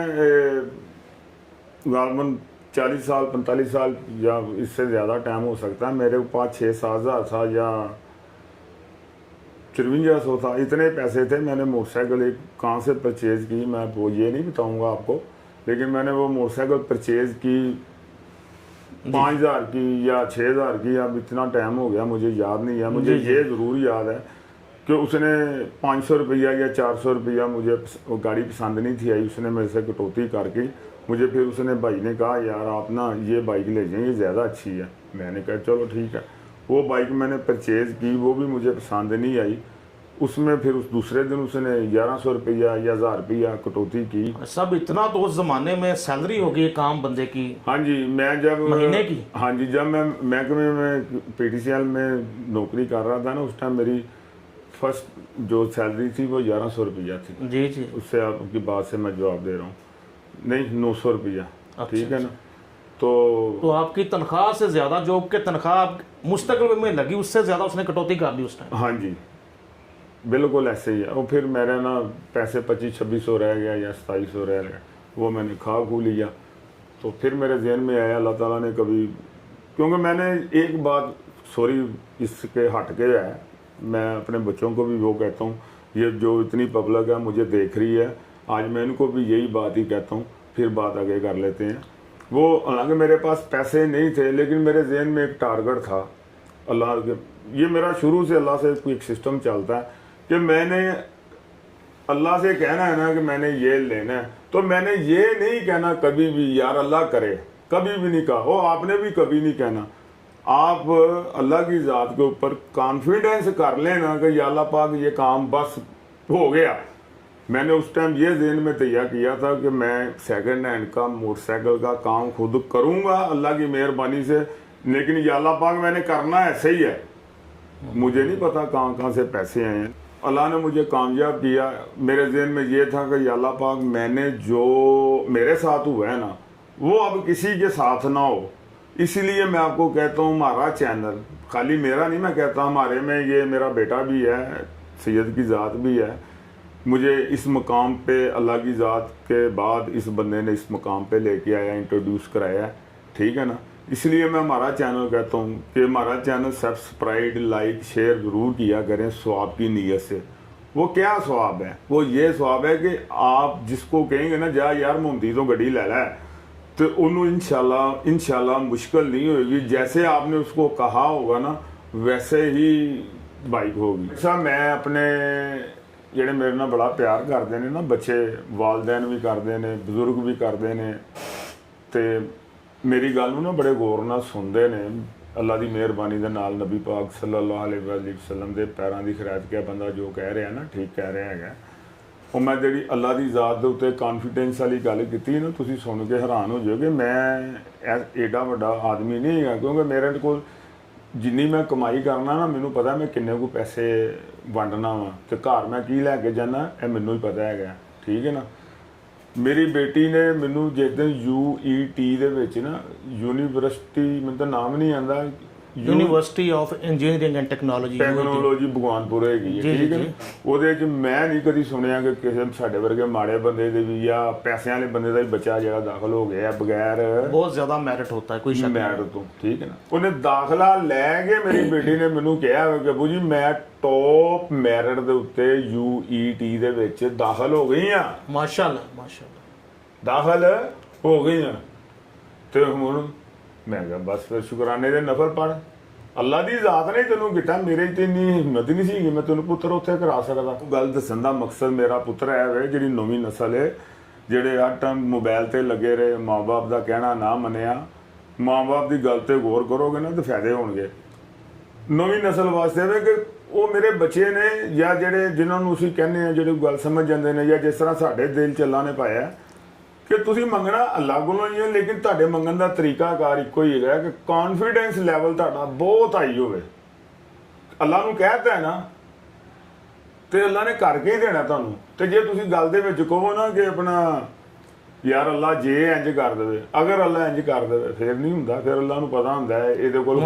गालबन 40 साल 45 साल या इससे ज़्यादा टाइम हो सकता है, मेरे पास 6-7 हज़ार था या 5300 था, इतने पैसे थे। मैंने मोटरसाइकिल एक कहाँ से परचेज़ की, मैं वो ये नहीं बताऊंगा आपको, लेकिन मैंने वो मोटरसाइकिल परचेज़ की 5000 की या 6000 की। अब इतना टाइम हो गया मुझे याद नहीं है। मुझे ये ज़रूर याद है कि उसने 500 रुपया या 400 रुपया, मुझे वो गाड़ी पसंद नहीं थी आई, उसने मेरे से कटौती करके मुझे, फिर उसने भाई ने कहा यार आप ना ये बाइक ले जाएँ, ये ज़्यादा अच्छी है। मैंने कहा चलो ठीक है। वो बाइक मैंने परचेज़ की, वो भी मुझे पसंद नहीं आई। उसमें फिर उस दूसरे दिन उसने 1100 रुपया या 1000 रुपया कटौती की। सब इतना तो उस ज़माने में सैलरी होगी एक आम बंदे की? हाँ जी, मैं जब महीने की? हाँ जी, जब मैं महकमे में PTCL में नौकरी कर रहा था ना, उस टाइम मेरी फर्स्ट जो सैलरी थी वो 1100 रुपया थी। जी जी। उससे आपकी बात से मैं जवाब दे रहा हूँ, नहीं 900 रुपया। ठीक है ना? तो आपकी तनख्वाह से ज़्यादा जो के तनख्वाह आप मुस्तकबिल में लगी, उससे ज़्यादा उसने कटौती कर दी उस टाइम? हाँ जी, बिल्कुल ऐसे ही है। और फिर मेरे ना पैसे 2500-2600 रह गया या 2700 रह गया, वो मैंने खा खू लिया। तो फिर मेरे जहन में आया अल्लाह ताला ने कभी, क्योंकि मैंने एक बात, सॉरी इसके हट के है, मैं अपने बच्चों को भी वो कहता हूँ, ये जो इतनी पब्लिक है मुझे देख रही है, आज मैं इनको भी यही बात ही कहता हूँ, फिर बात आगे कर लेते हैं। वो हालांकि मेरे पास पैसे नहीं थे, लेकिन मेरे जहन में एक टारगेट था अल्लाह के। ये मेरा शुरू से अल्लाह से कोई एक सिस्टम चलता है कि मैंने अल्लाह से कहना है ना कि मैंने ये लेना है, तो मैंने ये नहीं कहना कभी भी यार अल्लाह करे, कभी भी नहीं कहा। हो आपने भी कभी नहीं कहना। आप अल्लाह की ज़ात के ऊपर कॉन्फिडेंस कर लेना कि या अल्लाह पाक ये काम बस हो गया। मैंने उस टाइम ये ज़हन में तैयार किया था कि मैं सेकंड हैंड का मोटरसाइकिल का काम खुद करूँगा अल्लाह की मेहरबानी से, लेकिन या अल्लाह पाक मैंने करना ऐसे ही है। मुझे नहीं पता कहाँ कहाँ से पैसे आए हैं, अल्लाह ने मुझे कामयाब किया। मेरे जहन में ये था कि या अल्लाह पाक मैंने जो मेरे साथ हुआ है ना, वो अब किसी के साथ ना हो। इसीलिए मैं आपको कहता हूँ हमारा चैनल, खाली मेरा नहीं, मैं कहता हमारे में ये मेरा बेटा भी है, सैयद की ज़ात भी है, मुझे इस मकाम पे अल्लाह की ज़ात के बाद इस बंदे ने इस मकाम पे लेके आया, इंट्रोड्यूस कराया, ठीक है ना। इसलिए मैं हमारा चैनल कहता हूँ कि हमारा चैनल सब्सक्राइब, लाइक, शेयर ज़रूर किया करें स्वाब की नीयत से। वो क्या स्वाब है? वो ये स्वाब है कि आप जिसको कहेंगे ना जा यार मोहम्मदी तो गड्डी ले ला, तो उन्होंने इंशाल्लाह मुश्किल नहीं होगी। जैसे आपने उसको कहा होगा ना वैसे ही बाइक होगी। अच्छा, मैं अपने ਜਿਹੜੇ ਮੇਰੇ ਨਾਲ ਬੜਾ ਪਿਆਰ ਕਰਦੇ ਨੇ ਨਾ ਬੱਚੇ, ਵਾਲਦੈਨ ਵੀ ਕਰਦੇ ਨੇ, ਬਜ਼ੁਰਗ ਵੀ ਕਰਦੇ ਨੇ, ਤੇ ਮੇਰੀ ਗੱਲ ਨੂੰ ਨਾ ਬੜੇ ਗੌਰ ਨਾਲ ਸੁਣਦੇ ਨੇ। ਅੱਲਾ ਦੀ ਮਿਹਰਬਾਨੀ ਦੇ ਨਾਲ ਨਬੀ ਪਾਕ ਸੱਲੱਲਾਹੁ ਅਲੈਹਿ ਵਸੱਲਮ ਦੇ ਪੈਰਾਂ ਦੀ ਖਿਰਾਇਤ ਕਿਆ ਬੰਦਾ ਜੋ ਕਹਿ ਰਿਹਾ ਨਾ ਠੀਕ ਕਹਿ ਰਿਹਾ ਹੈਗਾ। ਉਹ ਮੈਂ ਜਿਹੜੀ ਅੱਲਾ ਦੀ ਜ਼ਾਤ ਦੇ ਉੱਤੇ ਕੌਨਫੀਡੈਂਸ ਵਾਲੀ ਗੱਲ ਕੀਤੀ ਨਾ, ਤੁਸੀਂ ਸੁਣ ਕੇ ਹੈਰਾਨ ਹੋ ਜਾਓਗੇ। ਮੈਂ ਐਡਾ ਵੱਡਾ ਆਦਮੀ ਨਹੀਂ ਹੈਗਾ, ਕਿਉਂਕਿ ਮੇਰੇ ਕੋਲ ਜਿੰਨੀ ਮੈਂ ਕਮਾਈ ਕਰਨਾ ਨਾ ਮੈਨੂੰ ਪਤਾ ਮੈਂ ਕਿੰਨੇ ਕੁ ਪੈਸੇ ਵੰਡਣਾ ਵਾ ਤੇ ਘਰ ਮੈਂ ਕੀ ਲੈ ਕੇ ਜਾਣਾ ਇਹ ਮੈਨੂੰ ਹੀ ਪਤਾ ਹੈਗਾ, ਠੀਕ ਹੈ ਨਾ। ਮੇਰੀ ਬੇਟੀ ਨੇ ਮੈਨੂੰ ਜਿਸ ਦਿਨ UET ਦੇ ਵਿੱਚ ਨਾ ਯੂਨੀਵਰਸਿਟੀ, ਮੈਨੂੰ ਤਾਂ ਨਾਮ ਨਹੀਂ ਆਉਂਦਾ, university of engineering and technology Bhagwanpur ਹੈਗੀ ਹੈ, ਠੀਕ ਹੈ। ਉਹਦੇ 'ਚ ਮੈਂ ਨਹੀਂ ਕਦੀ ਸੁਣਿਆ ਕਿ ਕਿਸੇ ਸਾਡੇ ਵਰਗੇ ਮਾੜੇ ਬੰਦੇ ਦੇ ਵੀ ਜਾਂ ਪੈਸਿਆਂ ਵਾਲੇ ਬੰਦੇ ਦਾ ਵੀ ਬੱਚਾ ਜਿਹੜਾ ਦਾਖਲ ਹੋ ਗਿਆ ਬਗੈਰ ਬਹੁਤ ਜ਼ਿਆਦਾ ਮੈਰਿਟ ਹੁੰਦਾ ਹੈ, ਕੋਈ ਸ਼ੱਕ ਨਹੀਂ ਮੈਰਿਟ ਤੋਂ, ਠੀਕ ਹੈ ਨਾ। ਉਹਨੇ ਦਾਖਲਾ ਲੈ ਕੇ ਮੇਰੀ ਬੇਟੀ ਨੇ ਮੈਨੂੰ ਕਿਹਾ ਕਿ ਬੂ ਜੀ ਮੈਂ ਟੌਪ ਮੈਰਿਟ ਦੇ ਉੱਤੇ UET ਦੇ ਵਿੱਚ ਦਾਖਲ ਹੋ ਗਈ ਆ। ਮਾਸ਼ਾਅੱਲਾ ਮਾਸ਼ਾਅੱਲਾ ਦਾਖਲ ਹੋ ਗਈ ਆ। ਤੇ ਹੁਣ ਮੈਂ ਕਿਹਾ ਬਸ ਫਿਰ ਸ਼ੁਕਰਾਨੇ ਦੇ ਨਫਲ ਪੜ, ਅੱਲਾ ਦੀ ਜ਼ਾਤ ਨੇ ਤੈਨੂੰ ਕੀਤਾ, ਮੇਰੇ ਤੇ ਇੰਨੀ ਹਿੰਮਤ ਨਹੀਂ ਸੀ ਕਿ ਮੈਂ ਤੈਨੂੰ ਪੁੱਤਰ ਉੱਥੇ ਕਰਾ ਸਕਦਾ। ਗੱਲ ਦੱਸਣ ਦਾ ਮਕਸਦ ਮੇਰਾ ਪੁੱਤਰ ਹੈ ਵੇ ਜਿਹੜੀ ਨਵੀਂ ਨਸਲ ਹੈ, ਜਿਹੜੇ ਹਰ ਟਾਈਮ ਮੋਬਾਈਲ ਤੇ ਲੱਗੇ ਰਹੇ, ਮਾਂ-ਬਾਪ ਦਾ ਕਹਿਣਾ ਨਾ ਮੰਨਿਆ, ਮਾਂ-ਬਾਪ ਦੀ ਗੱਲ ਤੇ ਗੌਰ ਕਰੋਗੇ ਨਾ ਤਾਂ ਫਾਇਦੇ ਹੋਣਗੇ ਨਵੀਂ ਨਸਲ ਵਾਸਤੇ। ਵੇ ਕਿ ਉਹ ਮੇਰੇ ਬੱਚੇ ਨੇ ਜਾਂ ਜਿਹੜੇ ਜਿਨ੍ਹਾਂ ਨੂੰ ਅਸੀਂ ਕਹਿੰਦੇ ਆ ਜਿਹੜੇ ਗੱਲ ਸਮਝ ਜਾਂਦੇ ਨੇ, ਜਾਂ ਜਿਸ ਤਰ੍ਹਾਂ ਸਾਡੇ ਦਿਲ 'ਚ ਅੱਲਾ ਨੇ ਪਾਇਆ ਕਿ ਤੁਸੀਂ ਮੰਗਣਾ ਅੱਲਾ ਕੋਲੋਂ ਹੀ ਹੈ, ਲੇਕਿਨ ਤੁਹਾਡੇ ਮੰਗਣ ਦਾ ਤਰੀਕਾਕਾਰ ਇੱਕੋ ਹੀ ਹੈਗਾ ਕਿ ਕੌਨਫੀਡੈਂਸ ਲੈਵਲ ਤੁਹਾਡਾ ਬਹੁਤ ਹਾਈ ਹੋਵੇ। ਅੱਲਾ ਨੂੰ ਕਹਿਤਾ ਹੈ ਨਾ ਤੇ ਅੱਲਾ ਨੇ ਕਰਕੇ ਹੀ ਦੇਣਾ ਤੁਹਾਨੂੰ। ਤੇ ਜੇ ਤੁਸੀਂ ਗੱਲ ਦੇ ਵਿੱਚ ਕਹੋ ਨਾ ਕਿ ਆਪਣਾ ਯਾਰ ਅੱਲਾ ਜੇ ਇੰਜ ਕਰ ਦੇਵੇ, ਅਗਰ ਅੱਲਾ ਇੰਜ ਕਰ ਦੇਵੇ ਫਿਰ ਨਹੀਂ ਹੁੰਦਾ। ਫਿਰ ਅੱਲਾ ਨੂੰ ਪਤਾ ਹੁੰਦਾ ਹੈ ਇਹਦੇ ਕੋਲ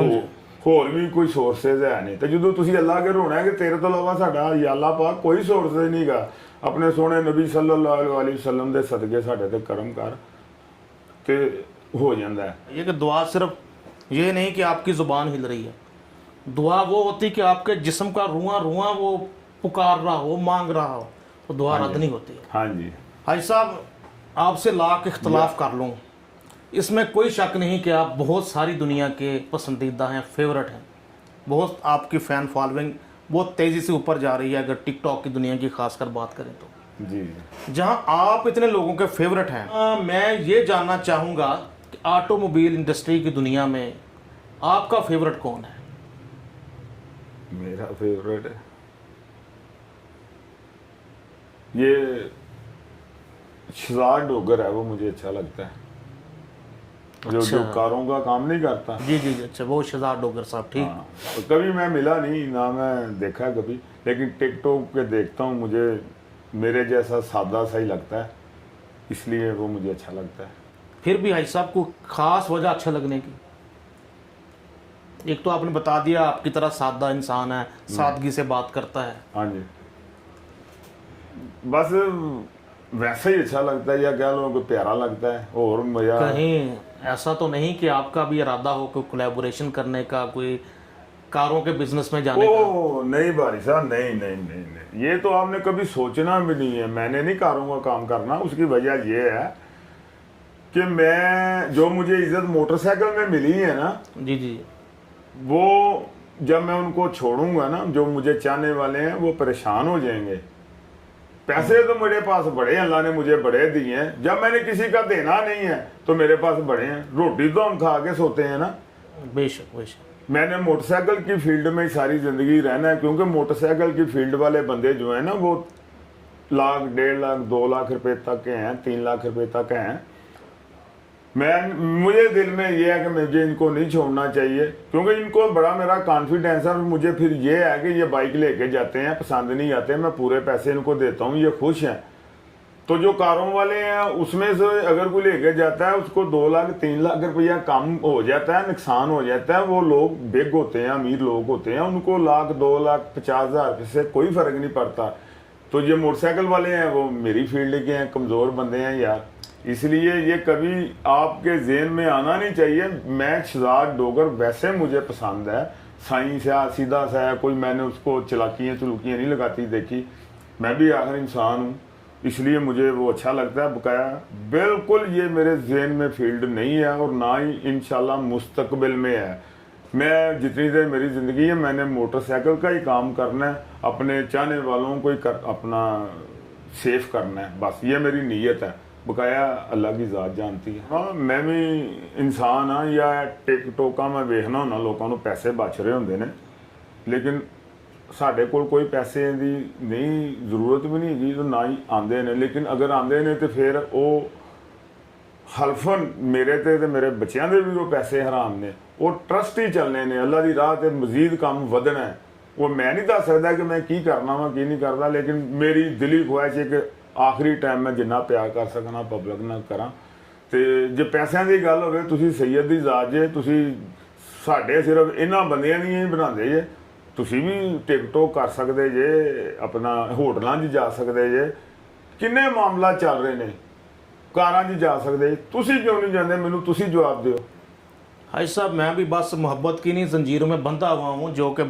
ਹੋਰ ਵੀ ਕੋਈ ਸੋਰਸਸ ਹੈ ਨਹੀਂ। ਤੇ ਜਦੋਂ ਤੁਸੀਂ ਅੱਲਾ ਅੱਗੇ ਰੋਣਾ ਕਿ ਤੇਰੇ ਤੋਂ ਇਲਾਵਾ ਸਾਡਾ ਯਾ ਅੱਲਾ ਪਾਕ ਕੋਈ ਸੋਰਸਸ ਨਹੀਂ ਗਾ, अपने सोने नबी सल्लल्लाहु अलैहि वसल्लम दे सदके साढ़े ते करम कर ते हो जाता है। ये कि दुआ सिर्फ ये नहीं कि आपकी ज़ुबान हिल रही है, दुआ वो होती कि आपके जिस्म का रुआं रुआं वो पुकार रहा हो, मांग रहा हो, तो दुआ रद्द नहीं होती है। हाँ जी हाजी साहब, आपसे लाख इख्तलाफ कर लूँ, इसमें कोई शक नहीं कि आप बहुत सारी दुनिया के पसंदीदा हैं, फेवरेट हैं, बहुत आपकी फ़ैन फॉलोइंग बहुत तेज़ी से ऊपर जा रही है। अगर टिकटॉक की दुनिया की खासकर बात करें तो जी, जहां आप इतने लोगों के फेवरेट हैं, मैं ये जानना चाहूँगा कि ऑटोमोबाइल इंडस्ट्री की दुनिया में आपका फेवरेट कौन है? मेरा फेवरेट है ये शहजाद डोगर है, वो मुझे अच्छा लगता है। जो कारों का काम नहीं करता। जी जी जी, अच्छा वो शहजाद डोगर साहब, ठीक। हाँ, तो कभी मैं मिला नहीं ना, मैं देखा कभी, लेकिन टिकटॉक पे देखता हूँ, मुझे मेरे जैसा सादा सा ही लगता है, इसलिए वो मुझे अच्छा लगता है। फिर भी हाजी साहब को खास वजह अच्छा लगने की? एक तो आपने बता दिया आपकी तरह सादा इंसान है, सादगी से बात करता है। हाँ जी, बस वैसे ही अच्छा लगता है, या कह लो कि प्यारा लगता है। और मजा कहीं ऐसा तो नहीं कि आपका भी इरादा हो कोई कोलैबोरेशन करने का, कोई कारों के बिजनेस में जाने का? नहीं भाई साहब, नहीं नहीं नहीं नहीं, ये तो आपने कभी सोचना भी नहीं है। मैंने नहीं कारों का काम करना। उसकी वजह ये है कि मैं जो मुझे इज्जत मोटरसाइकिल में मिली है ना, जी जी, वो जब मैं उनको छोड़ूंगा ना, जो मुझे चाहने वाले हैं वो परेशान हो जाएंगे। पैसे तो मेरे पास बड़े हैं, अल्लाह ने मुझे बड़े दिए हैं। जब मैंने किसी का देना नहीं है तो मेरे पास बड़े हैं। रोटी तो हम खा के सोते हैं ना। बेशक बेशक। मैंने मोटरसाइकिल की फील्ड में सारी ज़िंदगी रहना है, क्योंकि मोटरसाइकिल की फील्ड वाले बंदे जो हैं ना वो लाख, 1.5 लाख, 2 लाख रुपए तक के हैं, 3 लाख रुपए तक हैं। मुझे दिल में ये है कि मुझे इनको नहीं छोड़ना चाहिए, क्योंकि इनको बड़ा मेरा कॉन्फिडेंस है। और मुझे फिर ये है कि ये बाइक लेके जाते हैं, पसंद नहीं आते, मैं पूरे पैसे इनको देता हूँ, ये खुश हैं। तो जो कारों वाले हैं उसमें से अगर कोई लेके जाता है उसको 2 लाख 3 लाख रुपया कम हो जाता है, नुकसान हो जाता है। वो लोग बिग होते हैं, अमीर लोग होते हैं, उनको 1 लाख 2 लाख 50 हज़ार से कोई फ़र्क नहीं पड़ता। तो ये मोटरसाइकिल वाले हैं वो मेरी फील्ड के हैं, कमज़ोर बंदे हैं यार, इसलिए ये कभी आपके जेहन में आना नहीं चाहिए। मैं शहजाद डोगर वैसे मुझे पसंद है, साइंस है, सीधा सा है, कोई मैंने उसको चलाकियाँ चलूकियाँ नहीं लगाती देखी, मैं भी आखिर इंसान हूँ, इसलिए मुझे वो अच्छा लगता है। बकाया बिल्कुल ये मेरे जेहन में फील्ड नहीं है और ना ही इंशाल्लाह मुस्तकबिल में है। मैं जितनी देर मेरी ज़िंदगी है मैंने मोटरसाइकिल का ही काम करना है, अपने चाहने वालों को ही अपना सेफ करना है, बस ये मेरी नीयत है। बकाया अल्लाह की ज़ात जानती है। हाँ मैं भी इंसान हाँ, या टिकटोका मैं वेखना होना लोगों को पैसे बच रहे होंगे ने, लेकिन साढ़े कोल कोई पैसे की नहीं जरूरत भी नहीं हैगी, तो ना ही आते ने, लेकिन अगर आते ने तो फिर वो हल्फन मेरे ते मेरे बच्चों के भी वो पैसे हराम ने, वो ट्रस्ट ही चलने ने, अल्लाह की राह ते मजीद काम वधना है। वो मैं नहीं दस सकता कि मैं की करना वा की नहीं करता, लेकिन मेरी दिली ख्वाहिश है कि आखिरी टाइम मैं जिन्ना प्यार कर सकना पब्लिक ना करा। तो जे पैसों की गल हो, तुसी सैयद की जात जे, तुसी साढ़े सिर्फ इन्होंने बंदियां नहीं बनाते जे, तुसी भी टिकटॉक कर सकते जे, अपना होटलों 'च जा सकते जे, किन्ने मामला चल रहे ने, कारां 'च जा सकते, तुसी क्यों नहीं जाते? मैनू तुसी जवाब दिओ। हाजी साहब मैं भी बस मोहब्बत की नहीं जंजीरों में बंधा हुआ हूँ, जो कि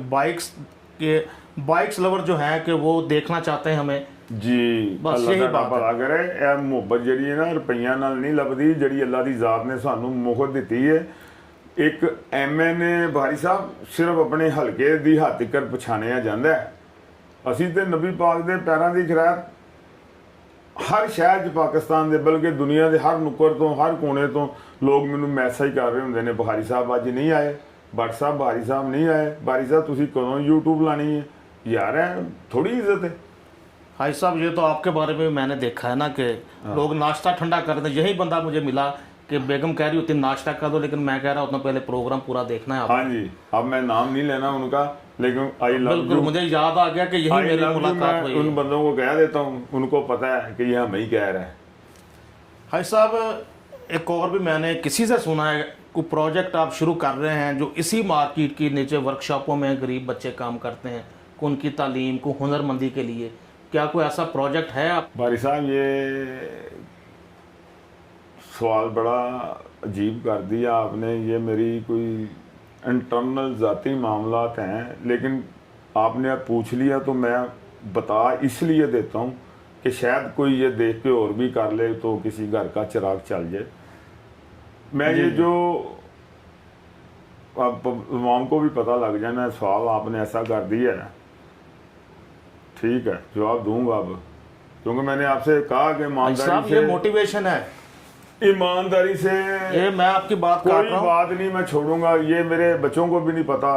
बाइक्स लवर जो हैं कि वो देखना चाहते हैं हमें। जी बस अल्लाह यही तुहाडा बात है। भला करे। यह मुहब्बत जी है ना रुपइया नाल नहीं लभदी, जी अल्लाह की जात ने सानू मोहर दी है। एक MA ने भारी साहब सिर्फ अपने हल्के की हद तक पछाणिया जाता है, असी तो नबी पाक के पैरों की खैरात हर शहर पाकिस्तान के बल्कि दुनिया के हर नुक्कर तो हर कोने तो लोग मैनू मैसेज कर रहे होंगे ने, बहारी साहब अज नहीं आए, भट्ट साहब बहारी साहब नहीं आए, बहारी साहब तुसी कदों यूट्यूब लानी है यार, है थोड़ी इज्जत है। हाजी साहब ये तो आपके बारे में मैंने देखा है ना कि लोग नाश्ता ठंडा कर दें। यही बंदा मुझे मिला कि बेगम कह रही होती नाश्ता कर दो, लेकिन मैं कह रहा होता पहले प्रोग्राम पूरा देखना है आपको। हाँ जी, अब मैं नाम नहीं लेना उनका, लेकिन आई लव बिल्कुल यू, मुझे याद आ गया कि यही मेरी मुलाकात हुई। उन बंदों को कह देता हूँ, उनको पता है कि यह हमें ही कह रहा है। हाजी साहब एक और भी मैंने किसी से सुना है, कोई प्रोजेक्ट आप शुरू कर रहे हैं जो इसी मार्केट के नीचे वर्कशॉपों में गरीब बच्चे काम करते हैं, को उनकी तालीम को हुनरमंदी के लिए, क्या कोई ऐसा प्रोजेक्ट है आप? भारी साहब ये सवाल बड़ा अजीब कर दिया आपने, ये मेरी कोई इंटरनल ज़ाती मामलात हैं, लेकिन आपने अब पूछ लिया तो मैं बता इसलिए देता हूँ कि शायद कोई ये देख के और भी कर ले तो किसी घर का चिराग चल जाए। मैं ये जो अब अवाम को भी पता लग जाना, सवाल आपने ऐसा कर दिया है, ठीक है जवाब दूंगा अब, क्योंकि मैंने आपसे कहा कि ईमानदारी ये से, मोटिवेशन है, ईमानदारी से ये मैं आपकी बात कर कोई रहा हूँ। बात नहीं मैं छोड़ूंगा, ये मेरे बच्चों को भी नहीं पता,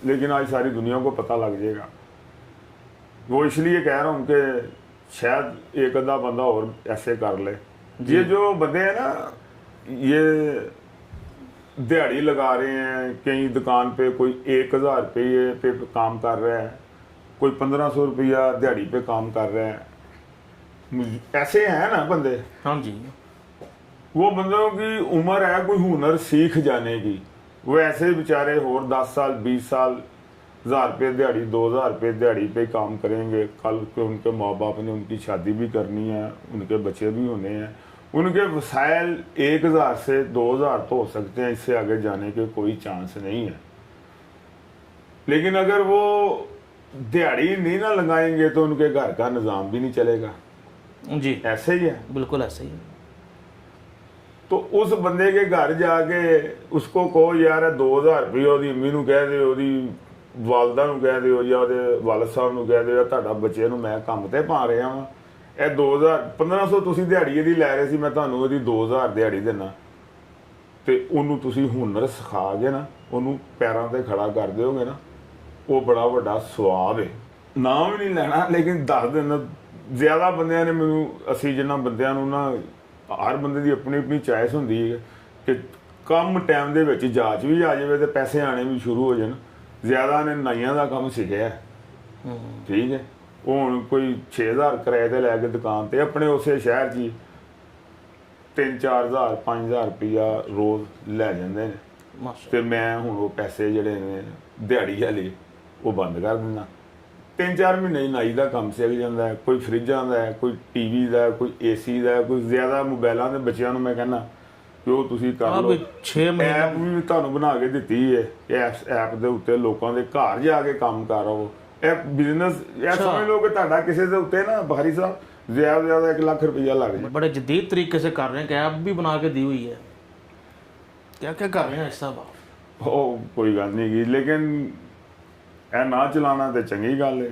लेकिन आज सारी दुनिया को पता लग जाएगा। वो इसलिए कह रहा हूँ कि शायद एक आधा बंदा और ऐसे कर ले। ये जो बंदे हैं ना, ये दिहाड़ी लगा रहे हैं, कहीं दुकान पे कोई 1000 रुपये पे काम कर रहा है, कोई 1500 रुपया दिहाड़ी पे काम कर रहा है, ऐसे हैं ना बंदे। हाँ जी, वो बंदों की उम्र है कोई हुनर सीख जाने की, वो ऐसे बेचारे और 10 साल 20 साल 1000 रुपये दिहाड़ी 2000 रुपये दिहाड़ी पे काम करेंगे, कल के उनके माँ बाप ने उनकी शादी भी करनी है, उनके बच्चे भी होने हैं, उनके वसाइल 1000 से 2000 तो हो सकते हैं, इससे आगे जाने के कोई चांस नहीं है। लेकिन अगर वो दिहाड़ी नहीं ना लगाएंगे तो उनके घर का निज़ाम भी नहीं चलेगा जी ऐसे ही है। बिल्कुल ऐसे ही है। तो उस बंदे के घर जाके उसको कहो यार 2000 रुपये ਉਹਦੀ अम्मी ਨੂੰ कह दो, ਉਹਦੀ वालदा ਨੂੰ कह दो, या ਉਹਦੇ ਵਾਲਦ ਸਾਹਿਬ ਨੂੰ कह दो, ਤੁਹਾਡਾ ਬੱਚੇ ਨੂੰ ਮੈਂ ਕੰਮ ਤੇ ਪਾ ਰਿਹਾ ਵਾਂ, ਇਹ 2000 1500 ਤੁਸੀਂ ਦਿਹਾੜੀ ਇਹਦੀ ਲੈ ਰਹੇ ਸੀ, ਮੈਂ ਤੁਹਾਨੂੰ ਉਹਦੀ 2000 ਦਿਹਾੜੀ ਦੇਣਾ, ਤੇ ਉਹਨੂੰ ਤੁਸੀਂ ਹੁਨਰ ਸਿਖਾਗੇ ਨਾ, ਉਹਨੂੰ ਪੈਰਾਂ ਤੇ ਖੜਾ ਕਰ ਦਿਓਗੇ ਨਾ, ਉਹ ਬੜਾ ਵੱਡਾ ਸਵਾਬ ਹੈ। ਨਾਮ ਵੀ ਨਹੀਂ ਲੈਣਾ, ਲੇਕਿਨ ਦੱਸ ਦੇਣਾ ਜ਼ਿਆਦਾ ਬੰਦਿਆਂ ਨੇ ਮੈਨੂੰ, ਅਸੀਂ ਜਿਨ੍ਹਾਂ ਬੰਦਿਆਂ ਨੂੰ ਨਾ, हर बंदे की अपनी अपनी चॉइस होंगी है कि कम टाइम दे विच जाच भी आ जाए तो पैसे आने भी शुरू हो जाए। ज़्यादा ने नाइयां का काम सीखिया, ठीक है, वो हुण कोई 6000 किराए ते लैके दुकान ते अपने उस शहर च 3-4000 5000 रुपया रोज़ लै जांदे ने, ते मैं हुण वो पैसे जिहड़े ने दिहाड़ी वाले वो बंद कर दिंदा। 3-4 ਮਹੀਨੇ ਹੀ ਨਾਈ ਦਾ ਕੰਮ ਸਿੱਖ ਜਾਂਦਾ ਹੈ, ਕੋਈ ਫਰਿੱਜਾਂ ਦਾ ਹੈ, ਕੋਈ ਟੀਵੀ ਦਾ ਹੈ, ਕੋਈ ਏਸੀ ਦਾ ਹੈ, ਕੋਈ ਜ਼ਿਆਦਾ ਮੋਬਾਈਲਾਂ ਦੇ ਬੱਚਿਆਂ ਨੂੰ ਮੈਂ ਕਹਿੰਦਾ ਕਿ ਉਹ ਤੁਸੀਂ ਕਰ हाँ ਲਓ। भाई 6 महीने ਐਪ ਵੀ ਤੁਹਾਨੂੰ ਬਣਾ ਕੇ ਦਿੱਤੀ ਹੈ, ਇਸ ਐਪ ਦੇ ਉੱਤੇ ਲੋਕਾਂ ਦੇ ਘਰ ਜਾ ਕੇ ਕੰਮ ਕਰੋ। ਇਹ ਬਿਜ਼ਨਸ ਇਹ ਸਮਝ ਲਓ ਕਿ ਤੁਹਾਡਾ ਕਿਸੇ ਦੇ ਉੱਤੇ ਨਾ ਬਾਹਰੀ ਸਾਹਿਬ ਜ਼ਿਆਦਾ ਤੋਂ ਜ਼ਿਆਦਾ 1 ਲੱਖ ਰੁਪਈਆ ਲੱਗ ਜਾਏ। बड़े जदीद तरीके से कर रहे हैं कि ऐप भी बना के दी हुई है। क्या क्या कर रहे हैं इस साहब आप? ਉਹ ਕੋਈ ਗੱਲ ਨਹੀਂ ਗੀ, ਲੇਕਿਨ ਇਹ ਨਾ ਚਲਾਉਣਾ ਤੇ ਚੰਗੀ ਗੱਲ ਹੈ।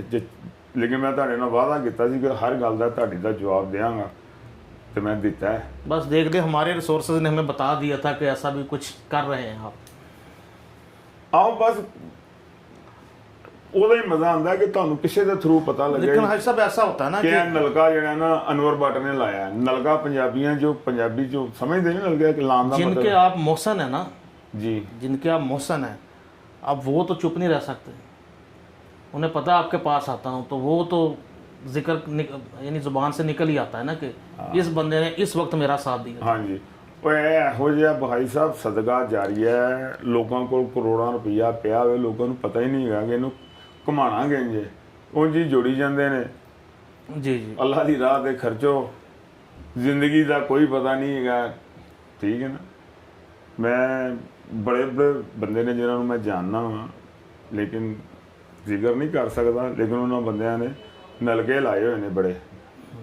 ਲੇਕਿਨ ਮੈਂ ਤੁਹਾਡੇ ਨਾਲ ਵਾਅਦਾ ਕੀਤਾ ਸੀ ਕਿ ਹਰ ਗੱਲ ਦਾ ਤੁਹਾਡੀ ਦਾ ਜਵਾਬ ਦੇਵਾਂਗਾ ਤੇ ਮੈਂ ਦਿੱਤਾ ਹੈ। बस देख दे हमारे रिसोर्सेज ने हमें बता दिया था कि ऐसा भी कुछ कर रहे हैं आप। ਆਓ ਬਸ ਉਹਦਾ ਹੀ ਮਜ਼ਾ ਆਉਂਦਾ ਕਿ ਤੁਹਾਨੂੰ ਕਿਸੇ ਦੇ ਥਰੂ ਪਤਾ ਲੱਗੇ लेकिन हाजी साहब ऐसा होता है ना ਕਿ कि ਇਹ ਨਲਕਾ ਜਿਹੜਾ ਨਾ ਅਨਵਰ ਭੱਟ ਨੇ ਲਾਇਆ। ਨਲਕਾ ਪੰਜਾਬੀਆਂ ਜੋ ਪੰਜਾਬੀ ਜੋ ਸਮਝਦੇ ਨਹੀਂ ਨਲਕੇ ਕਿ ਲਾਉਣ ਦਾ जिनके ਮਤਲਬ आप मोहसन है ना, ਜੀ जिनके आप मोहसन हैं, अब वो तो चुप नहीं रह सकते। उन्हें पता आपके पास आता हूँ तो वो तो जिक्र यानी जुबान से निकल ही आता है ना कि इस बंदे ने इस वक्त मेरा साथ दिया। ਹਾਂਜੀ ਉਹ ਇਹੋ ਜਿਹਾ ਭਾਈ ਸਾਹਿਬ ਸਦਕਾ ਜਾਰੀ ਹੈ। ਲੋਕਾਂ ਕੋਲ ਕਰੋੜਾਂ ਰੁਪਈਆ ਪਿਆ ਹੋਵੇ, ਲੋਕਾਂ ਨੂੰ ਪਤਾ ਹੀ ਨਹੀਂ ਹੈਗਾ ਕਿ ਇਹਨੂੰ ਘੁਮਾਣਾ ਕਿੰਜੇ ਉਂਝ ਹੀ ਜੋੜੀ ਜਾਂਦੇ ਨੇ। जी जी ਅੱਲਾਹ ਦੀ ਰਾਹ ਤੇ ਖਰਚੋ, ਜ਼ਿੰਦਗੀ ਦਾ ਕੋਈ ਪਤਾ ਨਹੀਂ ਹੈਗਾ। ਠੀਕ ਹੈ ਨਾ। ਮੈਂ ਬੜੇ ਬੜੇ ਬੰਦੇ ਨੇ ਜਿਨ੍ਹਾਂ ਨੂੰ ਮੈਂ ਜਾਣਦਾ ਹਾਂ, ਲੇਕਿਨ ਜ਼ਿਕਰ ਨਹੀਂ ਕਰ ਸਕਦਾ। ਲੇਕਿਨ ਉਹਨਾਂ ਬੰਦਿਆਂ ਨੇ ਨਲਕੇ ਲਾਏ ਹੋਏ ਨੇ ਬੜੇ।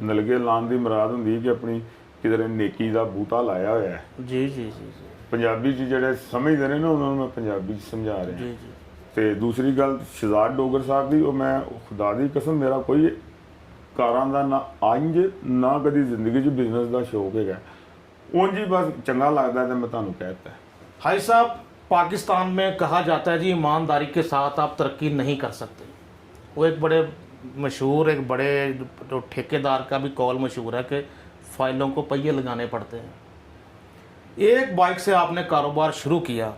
ਨਲਕੇ ਲਾਉਣ ਦੀ ਮੁਰਾਦ ਹੁੰਦੀ ਕਿ ਆਪਣੀ ਕਿਧਰੇ ਨੇਕੀ ਦਾ ਬੂਟਾ ਲਾਇਆ ਹੋਇਆ ਹੈ। जी जी जी जी ਪੰਜਾਬੀ 'ਚ ਜਿਹੜੇ ਸਮਝਦੇ ਨੇ ਨਾ ਉਹਨਾਂ ਨੂੰ ਮੈਂ ਪੰਜਾਬੀ 'ਚ ਸਮਝਾ ਰਿਹਾ। जी जी ਤੇ ਦੂਸਰੀ ਗੱਲ ਸ਼ਹਜ਼ਾਦ ਡੋਗਰ ਸਾਹਿਬ ਦੀ, ਉਹ ਮੈਂ ਖੁਦਾ ਦੀ ਕਸਮ ਮੇਰਾ ਕੋਈ ਕਾਰਾਂ ਦਾ ਨਾ ਅੰਜ ਨਾ ਕਦੀ ਜ਼ਿੰਦਗੀ 'ਚ ਬਿਜ਼ਨਸ ਦਾ ਸ਼ੌਕ ਹੈਗਾ। ਉਂਝ ਹੀ ਬਸ ਚੰਗਾ ਲੱਗਦਾ ਤੇ ਮੈਂ ਤੁਹਾਨੂੰ ਕਹਿ ਦਿੱਤਾ। हाजी साहब, पाकिस्तान में कहा जाता है जी ईमानदारी के साथ आप तरक्की नहीं कर सकते। वो एक बड़े मशहूर, एक बड़े जो ठेकेदार का भी कॉल मशहूर है कि फाइलों को पहिए लगाने पड़ते हैं। एक बाइक से आपने कारोबार शुरू किया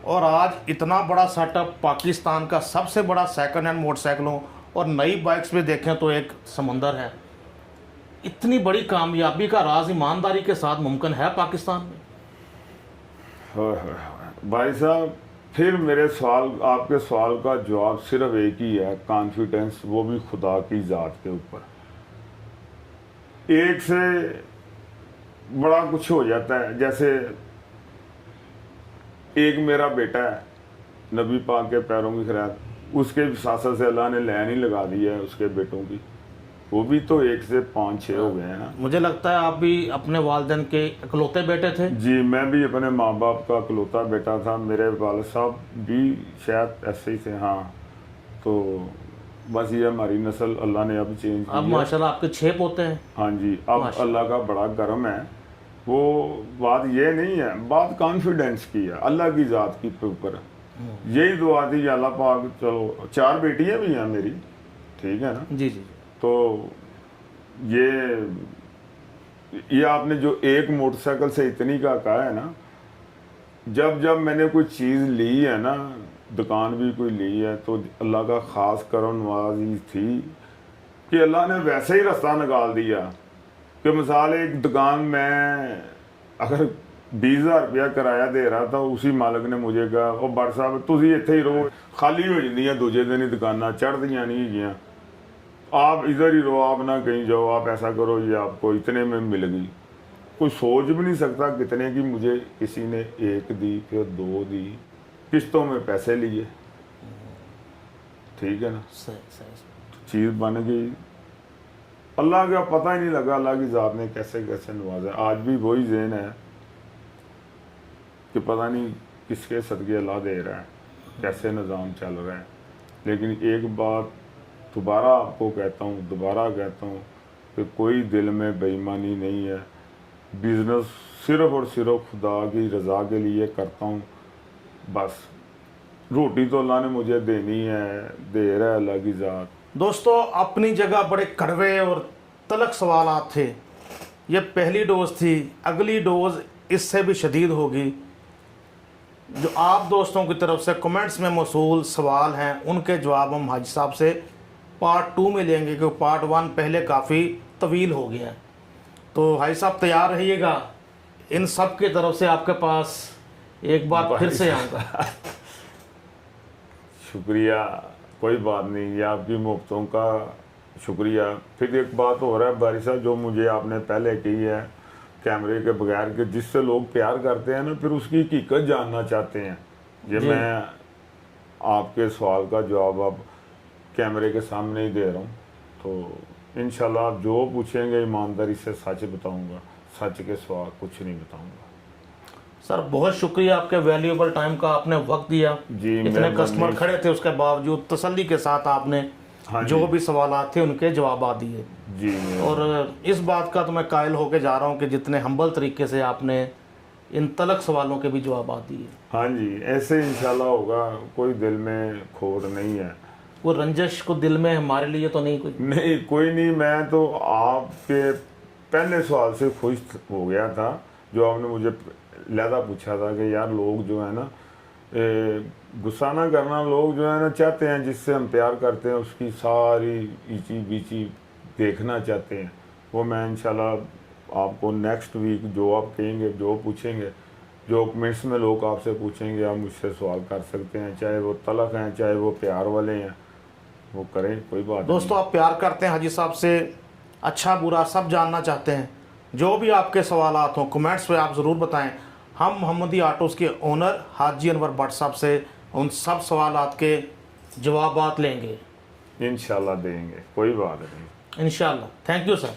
और आज इतना बड़ा सेटअप, पाकिस्तान का सबसे बड़ा सेकंड हैंड मोटरसाइकिलों और नई बाइक्स में देखें तो एक समंदर है। इतनी बड़ी कामयाबी का राज ईमानदारी के साथ मुमकिन है पाकिस्तान में? भाई साहब, फिर मेरे सवाल, आपके सवाल का जवाब सिर्फ एक ही है, कॉन्फिडेंस, वो भी खुदा की ज़ात के ऊपर। एक से बड़ा कुछ हो जाता है। जैसे एक मेरा बेटा है, नबी पाक के पैरों की खैरात, उसके विसासत से अल्लाह ने लैन ही लगा दी है उसके बेटों की। वो भी तो 1 से 5-6 हो गए हैं ना। मुझे लगता है आप भी अपने वालिदैन के इकलौते बेटे थे। जी, मैं भी अपने माँ बाप का इकलौता बेटा था। मेरे वालिद साहब भी शायद ऐसे ही थे। हाँ, तो बस ये हमारी नस्ल अल्लाह ने अब चेंज की अब है। माशाल्लाह आपके 6 पोते हैं। हाँ जी, अब अल्लाह का बड़ा करम है। वो बात ये नहीं है, बात कॉन्फिडेंस की है, अल्लाह की ज़ात की ऊपर। यही दुआ थी कि अल्लाह पाक, चलो 4 बेटियाँ भी हैं मेरी, ठीक है ना। जी जी तो ये आपने जो एक मोटरसाइकिल से इतनी का कहा है ना, जब जब मैंने कोई चीज़ ली है ना, दुकान भी कोई ली है, तो अल्लाह का ख़ास करम नवाजी थी कि अल्लाह ने वैसे ही रास्ता निकाल दिया कि मिसाल एक दुकान में अगर 20,000 रुपया किराया दे रहा था, उसी मालिक ने मुझे कहा, ओ बट साहब तुसी इत्थे ही रहो, खाली हो जांदियां दूजे दिन ही दुकानां, चढ़दियां नहीं हैगियां, आप इधर ही रहो, आप ना कहीं जाओ, आप ऐसा करो, ये आपको इतने में मिल गई। कोई सोच भी नहीं सकता कितने की मुझे किसी ने 1 दी, फिर 2 दी, किस्तों में पैसे लिए। ठीक है ना, सही सही। चीज़ बन गई। अल्लाह का पता ही नहीं लगा अल्लाह की ज़ात ने कैसे कैसे नवाजा। आज भी वही ज़हन है कि पता नहीं किसके सदके अल्लाह दे रहा है, कैसे निज़ाम चल रहा है। लेकिन एक बात दोबारा आपको कहता हूँ, दोबारा कहता हूँ कि कोई दिल में बेईमानी नहीं है। बिज़नेस सिर्फ़ और सिर्फ खुदा की रज़ा के लिए करता हूँ। बस रोटी तो अल्लाह ने मुझे देनी है, दे रहा है अल्लाह की ज़ात। दोस्तों, अपनी जगह बड़े कड़वे और तलख सवालात थे। ये पहली डोज थी, अगली डोज इससे भी शदीद होगी। जो आप दोस्तों की तरफ से कमेंट्स में मौसूल सवाल हैं, उनके जवाब हम हाजी साहब से पार्ट 2 में लेंगे, क्योंकि पार्ट 1 पहले काफ़ी तवील हो गया है। तो हाजी साहब तैयार रहिएगा, इन सब की तरफ से आपके पास एक बार फिर से आऊँगा। शुक्रिया, कोई बात नहीं, ये आपकी मोहब्बतों का शुक्रिया। फिर एक बात हो रहा है बारी साहब, जो मुझे आपने पहले कही है कैमरे के बगैर, कि जिससे लोग प्यार करते हैं ना, फिर उसकी हकीकत जानना चाहते हैं। ये जी। मैं आपके सवाल का जवाब अब कैमरे के सामने ही दे रहा हूँ। तो इंशाल्लाह आप जो पूछेंगे ईमानदारी से सच बताऊँगा, सच के सिवा कुछ नहीं बताऊँगा। सर बहुत शुक्रिया, आपके वैल्यूएबल टाइम का आपने वक्त दिया। जी, इतने मेहरबानी। कस्टमर खड़े थे, उसके बावजूद तसल्ली के साथ आपने हाँ जो जी। भी सवाल थे उनके जवाब दिए। जी और इस बात का तो मैं कायल होके जा रहा हूँ कि जितने हम्बल तरीके से आपने इन तलक सवालों के भी जवाब दिए। हाँ जी, ऐसे इंशाल्लाह होगा, कोई दिल में खोट नहीं है। वो रंजश को दिल में हमारे लिए तो नहीं कोई? नहीं, कोई नहीं। मैं तो आपके पहले सवाल से खुश हो गया था, जो आपने मुझे लहदा पूछा था कि यार लोग जो है ना, गुस्सा ना करना, लोग जो है ना चाहते हैं जिससे हम प्यार करते हैं उसकी सारी ईची बीची देखना चाहते हैं। वो मैं इंशाल्लाह आपको नेक्स्ट वीक जो आप कहेंगे, जो पूछेंगे, जो कमेंट्स में लोग आपसे पूछेंगे, आप मुझसे सवाल कर सकते हैं, चाहे वो तलक हैं, चाहे वो प्यार वाले हैं, वो करें, कोई बात दोस्तों आप प्यार करते हैं हाजी साहब से, अच्छा बुरा सब जानना चाहते हैं, जो भी आपके सवालात हों कमेंट्स पे आप ज़रूर बताएं। हम मोहम्मदी ऑटोज़ के ओनर हाजी अनवर भट्ट साहब से उन सब सवालात के जवाबात लेंगे, नहीं। इंशाल्लाह देंगे, कोई बात नहीं। इंशाल्लाह। Thank you sir.